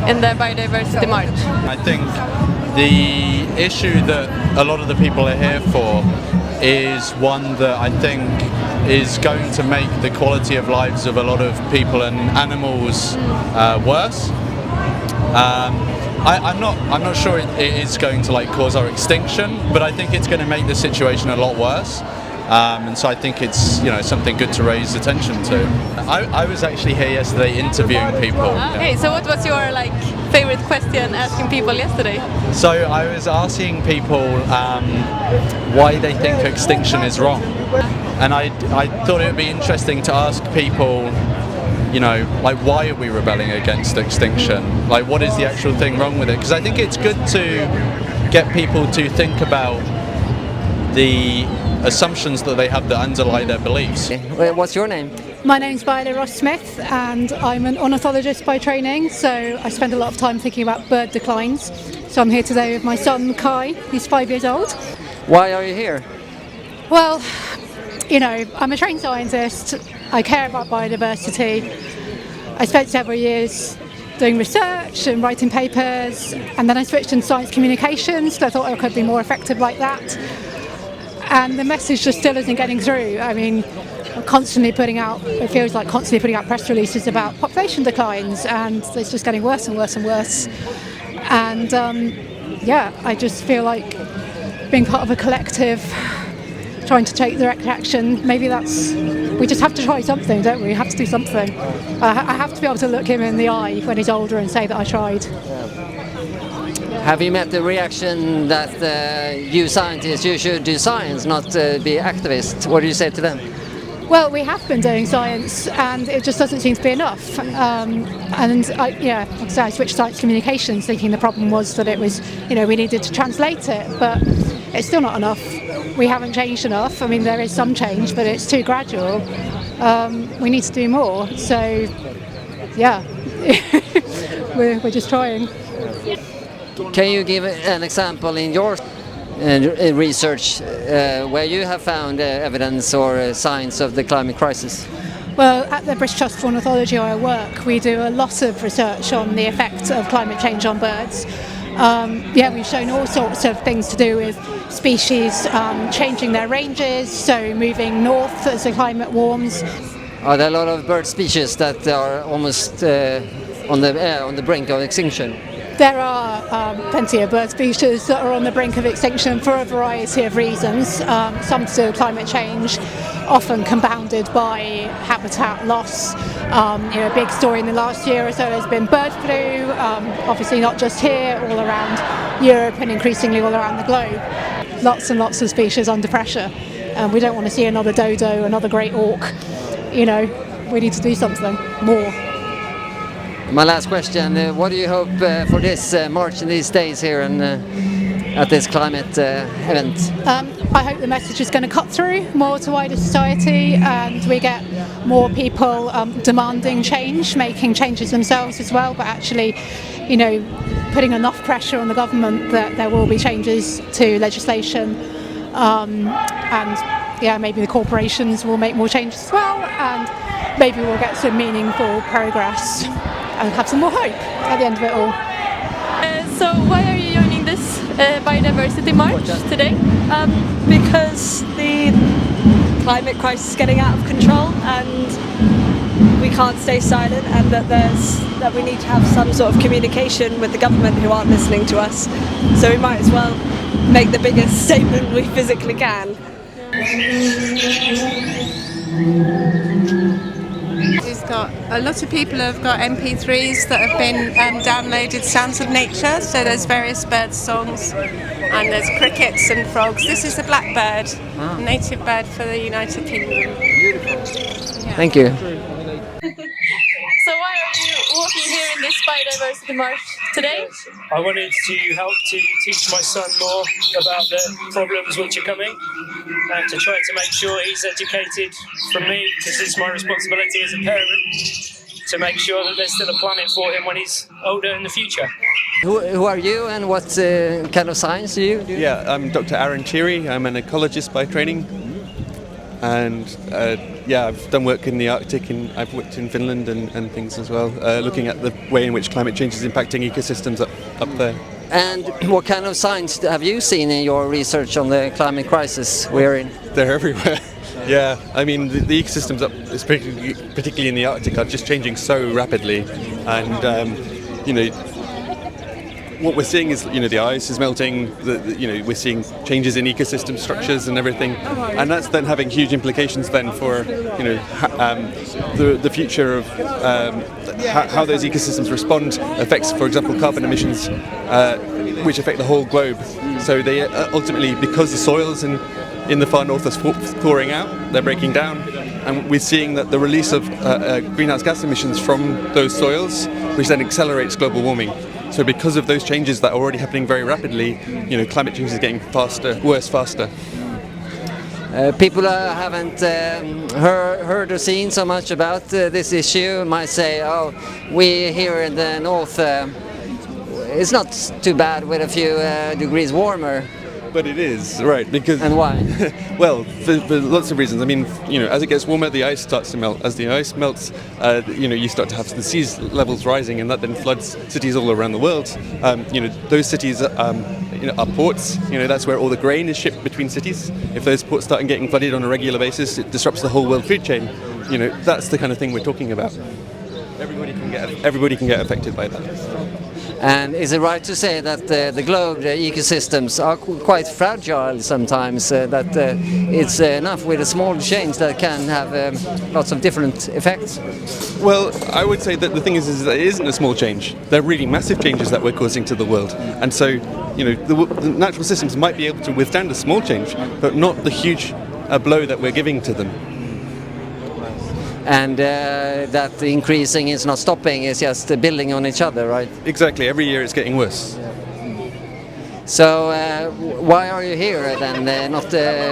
in the Biodiversity March? I think the issue that a lot of the people are here for is one that I think is going to make the quality of lives of a lot of people and animals worse. I'm not sure it is going to cause our extinction, but I think it's going to make the situation a lot worse. And so I think it's something good to raise attention to. I was actually here yesterday interviewing people. Okay, so what was your favorite question asking people yesterday? So I was asking people why they think extinction is wrong, and I thought it would be interesting to ask people, why are we rebelling against extinction? What is the actual thing wrong with it? Because I think it's good to get people to think about the assumptions that they have that underlie their beliefs. What's your name? My name's Viola Ross-Smith and I'm an ornithologist by training, so I spend a lot of time thinking about bird declines. So I'm here today with my son Kai, he's 5 years old. Why are you here? Well, I'm a trained scientist, I care about biodiversity. I spent several years doing research and writing papers, and then I switched into science communications, so I thought I could be more effective like that. And the message just still isn't getting through. I mean, I'm constantly putting out press releases about population declines, and it's just getting worse and worse and worse. And I just feel like being part of a collective, trying to take direct action, we just have to try something, don't we? We have to do something. I have to be able to look him in the eye when he's older and say that I tried. Have you met the reaction that you scientists, you should do science, not be activists? What do you say to them? Well, we have been doing science and it just doesn't seem to be enough. I switched to science communications thinking the problem was that it was, we needed to translate it, but it's still not enough. We haven't changed enough. I mean, there is some change, but it's too gradual. We need to do more. So, yeah, we're just trying. Can you give an example in your research where you have found evidence or signs of the climate crisis? Well, at the British Trust for Ornithology where I work, we do a lot of research on the effect of climate change on birds. We've shown all sorts of things to do with species changing their ranges, so moving north as the climate warms. Are there a lot of bird species that are almost on the brink of extinction? There are plenty of bird species that are on the brink of extinction for a variety of reasons. Some to do with climate change, often compounded by habitat loss. A big story in the last year or so has been bird flu, obviously not just here, all around Europe and increasingly all around the globe. Lots and lots of species under pressure. We don't want to see another dodo, another great auk. We need to do something more. My last question, what do you hope for this march in these days here and at this climate event? I hope the message is going to cut through more to wider society and we get more people demanding change, making changes themselves as well, but actually, putting enough pressure on the government that there will be changes to legislation maybe the corporations will make more changes as well, and maybe we'll get some meaningful progress and have some more hope at the end of it all. So why are you joining this Biodiversity March today? Because the climate crisis is getting out of control and we can't stay silent, and that we need to have some sort of communication with the government who aren't listening to us. So we might as well make the biggest statement we physically can. A lot of people have got MP3s that have been downloaded sounds of nature, so there's various bird songs and there's crickets and frogs. This is the blackbird, a native bird for the United Kingdom. Beautiful. Yeah. Thank you. So why are you walking here in this Biodiversity March today? I wanted to help to teach my son more about the problems which are coming and to try to make sure he's educated from me, because it's my responsibility as a parent to make sure that there's still a planet for him when he's older in the future. Who are you and what kind of science do you do? Yeah, I'm Dr. Aaron Cheery. I'm an ecologist by training. and yeah, I've done work in the Arctic, and I've worked in Finland and things as well, looking at the way in which climate change is impacting ecosystems up there. And what kind of signs have you seen in your research on the climate crisis we're in? They're everywhere. Yeah, I mean the ecosystems up, particularly in the Arctic, are just changing so rapidly, and you know, what we're seeing is, you know, the ice is melting. You know, we're seeing changes in ecosystem structures and everything, and that's then having huge implications then for, you know, the future of how those ecosystems respond. Affects, for example, carbon emissions, which affect the whole globe. So they ultimately, because the soils in the far north are thawing out, they're breaking down, and we're seeing that the release of greenhouse gas emissions from those soils, which then accelerates global warming. So because of those changes that are already happening very rapidly, you know, climate change is getting worse faster. People haven't heard or seen so much about this issue might say, oh, we here in the north, it's not too bad with a few degrees warmer. But it is, right, because... And why? Well, for lots of reasons. I mean, you know, as it gets warmer, the ice starts to melt. As the ice melts, you know, you start to have the sea levels rising, and that then floods cities all around the world. You know, those cities you know, are ports. You know, that's where all the grain is shipped between cities. If those ports start getting flooded on a regular basis, it disrupts the whole world food chain. You know, that's the kind of thing we're talking about. Everybody can get affected by that. And is it right to say that the globe, the ecosystems are quite fragile sometimes, that it's enough with a small change that can have lots of different effects? Well, I would say that the thing is that it isn't a small change. They're really massive changes that we're causing to the world. And so, you know, the natural systems might be able to withstand a small change, but not the huge blow that we're giving to them. And that increasing is not stopping, it's just building on each other, right? Exactly, every year it's getting worse. So why are you here then, not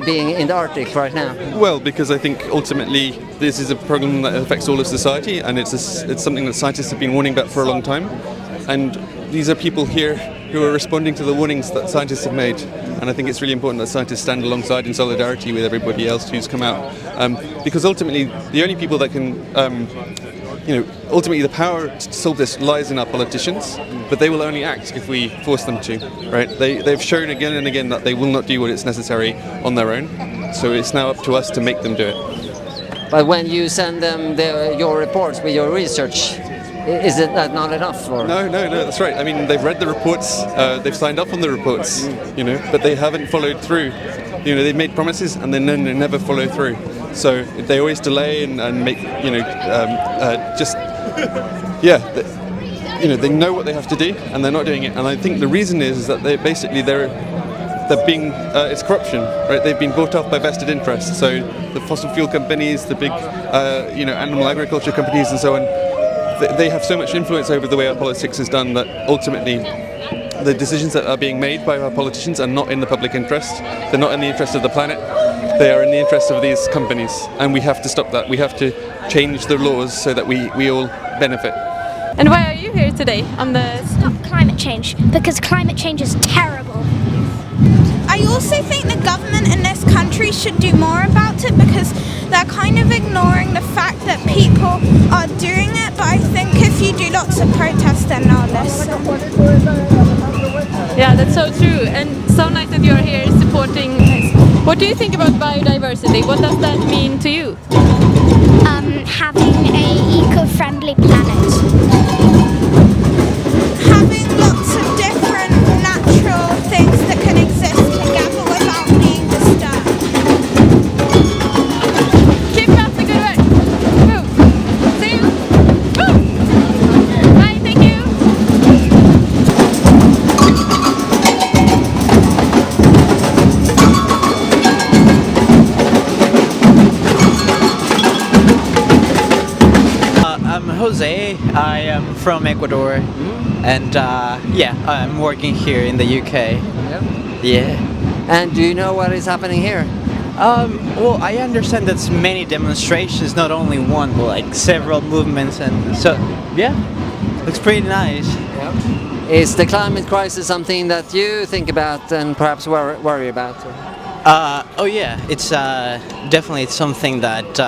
being in the Arctic right now? Well, because I think ultimately this is a problem that affects all of society, and it's something that scientists have been warning about for a long time. And these are people here who are responding to the warnings that scientists have made. And I think it's really important that scientists stand alongside in solidarity with everybody else who's come out. Because ultimately, the only people that can, you know, ultimately the power to solve this lies in our politicians, but they will only act if we force them to, right? They've shown again and again that they will not do what is necessary on their own. So it's now up to us to make them do it. But when you send them your reports with your research, is it that not enough? Or? No, that's right. I mean, they've read the reports, they've signed up on the reports, you know, but they haven't followed through. You know, they've made promises and then they never follow through. So they always delay and make, you know, you know, they know what they have to do and they're not doing it. And I think the reason is that they're being, it's corruption, right? They've been bought off by vested interests. So the fossil fuel companies, the big, you know, animal agriculture companies and so on, they have so much influence over the way our politics is done that ultimately the decisions that are being made by our politicians are not in the public interest. They're not in the interest of the planet. They are in the interest of these companies, and we have to stop that. We have to change the laws so that we all benefit. And why are you here today on the... Stop climate change, because climate change is terrible. I also think the government in this country should do more about it, because they're kind of ignoring the fact that people are doing it, but I think if you do lots of protests then they'll listen. Yeah, that's so true, and so nice that you're here supporting. What do you think about biodiversity? What does that mean to you? Having an eco-friendly planet. Having lots of different natural things that can exist together without being disturbed. Keep up the good work. Woo. See you. Woo. Bye, thank you. I'm Jose. I am from Ecuador, and yeah, I'm working here in the UK. Yeah. And do you know what is happening here? Well, I understand that's many demonstrations, not only one, but like several movements, and so yeah, looks pretty nice. Is the climate crisis something that you think about and perhaps worry about? Oh yeah, it's definitely it's something that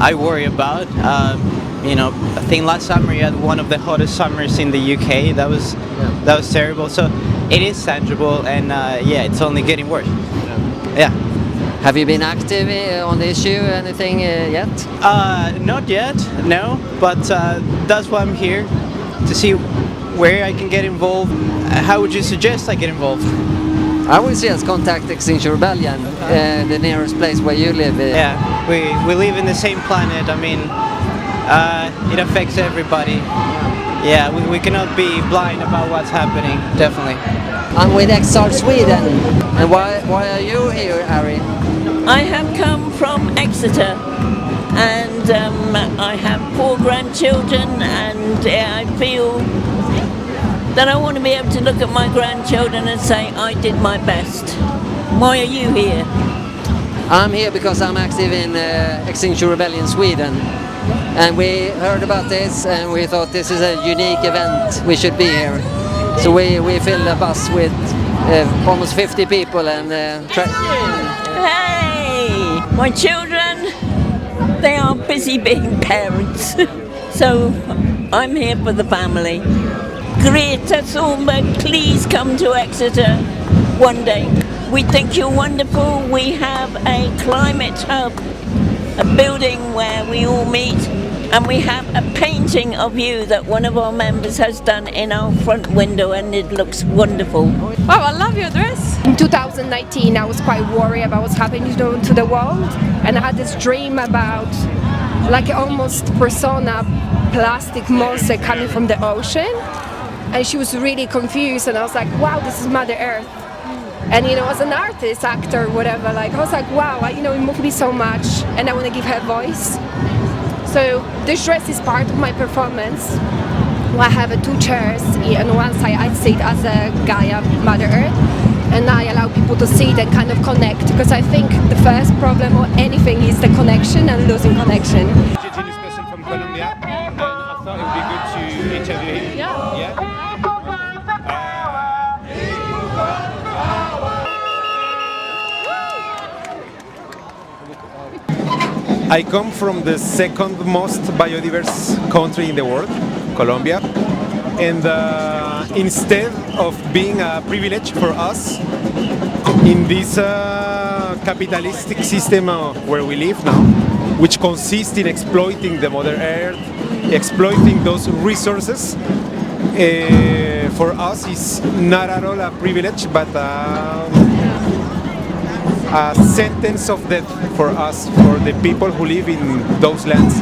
I worry about. You know, I think last summer you had one of the hottest summers in the UK. That was terrible. So it is tangible, and yeah, it's only getting worse. Yeah. Have you been active on the issue, anything yet? Not yet, no. But that's why I'm here, to see where I can get involved. How would you suggest I get involved? I would suggest contact Extinction Rebellion, the nearest place where you live. Yeah, we live in the same planet. I mean, it affects everybody. Yeah, we cannot be blind about what's happening, definitely. I'm with Extinction Sweden. And why are you here, Harry? I have come from Exeter, and I have 4 grandchildren, and I feel that I want to be able to look at my grandchildren and say I did my best. Why are you here? I'm here because I'm active in Extinction Rebellion Sweden, and we heard about this and we thought this is a unique event, we should be here. So we filled a bus with almost 50 people and Hey! My children, they are busy being parents, so I'm here for the family. Greta Thunberg, please come to Exeter one day. We think you're wonderful. We have a climate hub, a building where we all meet, and we have a painting of you that one of our members has done in our front window, and it looks wonderful. Wow, I love your dress. In 2019 I was quite worried about what's happening to the world, and I had this dream about like almost persona plastic monster coming from the ocean, and she was really confused, and I was like, wow, this is Mother Earth. And you know, as an artist, actor, whatever, like I was like, wow, you know, it moved me so much, and I want to give her voice. So this dress is part of my performance. I have 2 chairs, and one side I sit as a Gaia Mother Earth, and I allow people to see it and kind of connect, because I think the first problem or anything is the connection and losing connection. Genius person from Colombia, and I thought it would be good to interview him. Yeah. I come from the second most biodiverse country in the world, Colombia, and instead of being a privilege for us in this capitalistic system where we live now, which consists in exploiting the Mother Earth, exploiting those resources, for us is not at all a privilege, but a sentence of death for us, for the people who live in those lands.